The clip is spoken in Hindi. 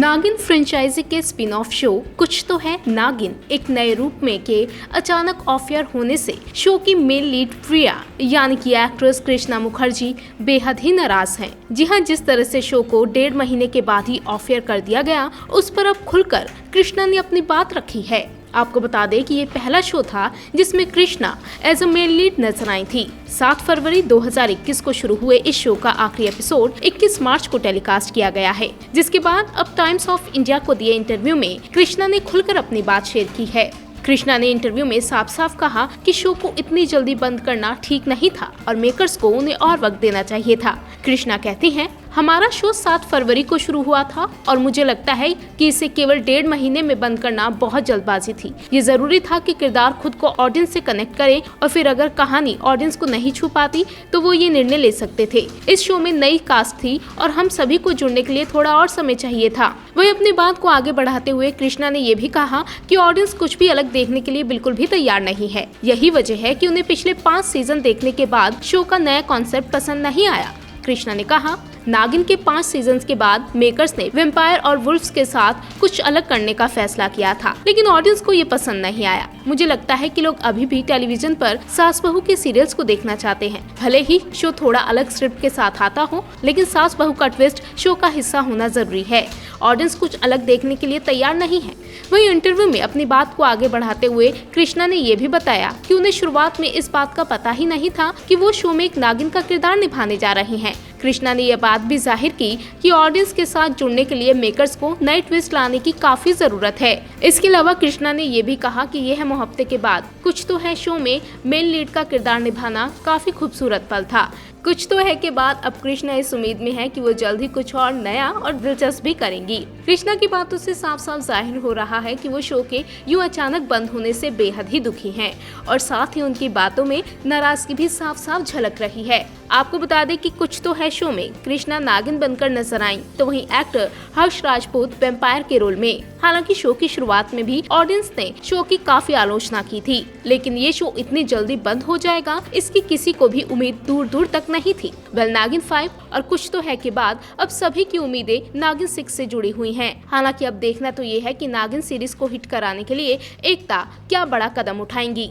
नागिन फ्रेंचाइजी के स्पिन ऑफ शो कुछ तो है नागिन एक नए रूप में के अचानक ऑफ एयर होने से शो की मेन लीड प्रिया यानी कि एक्ट्रेस कृष्णा मुखर्जी बेहद ही नाराज हैं। जी हां, जिस तरह से शो को 1.5 महीने के बाद ही ऑफ एयर कर दिया गया, उस पर अब खुलकर कृष्णा ने अपनी बात रखी है। आपको बता दें कि ये पहला शो था जिसमें Krishna as a main lead नजर आई थी। 7 फरवरी 2021 को शुरू हुए इस शो का आखिरी एपिसोड 21 मार्च को टेलीकास्ट किया गया है, जिसके बाद अब टाइम्स ऑफ इंडिया को दिए इंटरव्यू में कृष्णा ने खुलकर अपनी बात शेयर की है। कृष्णा ने इंटरव्यू में साफ साफ कहा कि शो को इतनी जल्दी बंद करना ठीक नहीं था और मेकर्स को उन्हें और वक्त देना चाहिए था। कृष्णा कहती हैं, हमारा शो 7 फरवरी को शुरू हुआ था और मुझे लगता है कि इसे केवल 1.5 महीने में बंद करना बहुत जल्दबाजी थी। ये जरूरी था कि किरदार खुद को ऑडियंस से कनेक्ट करे और फिर अगर कहानी ऑडियंस को नहीं छू पाती तो वो ये निर्णय ले सकते थे। इस शो में नई कास्ट थी और हम सभी को जुड़ने के लिए थोड़ा और समय चाहिए था। वही अपनी बात को आगे बढ़ाते हुए कृष्णा ने ये भी कहा कि ऑडियंस कुछ भी अलग देखने के लिए बिल्कुल भी तैयार नहीं है। यही वजह है कि उन्हें पिछले 5 सीजन देखने के बाद शो का नया कॉन्सेप्ट पसंद नहीं आया। कृष्णा ने कहा, नागिन के 5 सीजन्स के बाद मेकर्स ने वैम्पायर और वुल्फ्स के साथ कुछ अलग करने का फैसला किया था, लेकिन ऑडियंस को ये पसंद नहीं आया। मुझे लगता है कि लोग अभी भी टेलीविजन पर सास बहू के सीरियल्स को देखना चाहते हैं। भले ही शो थोड़ा अलग स्क्रिप्ट के साथ आता हो, लेकिन सास बहू का ट्विस्ट शो का हिस्सा होना जरूरी है। ऑडियंस कुछ अलग देखने के लिए तैयार नहीं है। वहीं इंटरव्यू में अपनी बात को आगे बढ़ाते हुए कृष्णा ने ये भी बताया कि उन्हें शुरुआत में इस बात का पता ही नहीं था कि वो शो में एक नागिन का किरदार निभाने जा रही हैं। कृष्णा ने यह बात भी जाहिर की कि ऑडियंस के साथ जुड़ने के लिए मेकर्स को नए ट्विस्ट लाने की काफी जरूरत है। इसके अलावा कृष्णा ने यह भी कहा कि यह मुहफ्ते के बाद कुछ तो है शो में मेन लीड का किरदार निभाना काफी खूबसूरत पल था। कुछ तो है के बाद अब कृष्णा इस उम्मीद में है कि वो जल्द ही कुछ और नया और दिलचस्प भी करेंगी। कृष्णा की बातों से साफ साफ जाहिर हो रहा है कि वो शो के यूं अचानक बंद होने से बेहद ही दुखी हैं और साथ ही उनकी बातों में नाराजगी भी साफ साफ झलक रही है। आपको बता दें कि कुछ तो है शो में कृष्णा नागिन बनकर नजर आई, तो वहीं एक्टर हर्ष राजपूत वैम्पायर के रोल में। हालांकि शो की शुरुआत में भी ऑडियंस ने शो की काफी आलोचना की थी, लेकिन ये शो इतनी जल्दी बंद हो जाएगा इसकी किसी को भी उम्मीद दूर दूर तक नहीं थी। नागिन 5 और कुछ तो है के बाद अब सभी की उम्मीदें नागिन 6 से जुड़ी हुई हैं। हालांकि अब देखना तो ये है कि नागिन सीरीज को हिट कराने के लिए एकता क्या बड़ा कदम उठाएंगी।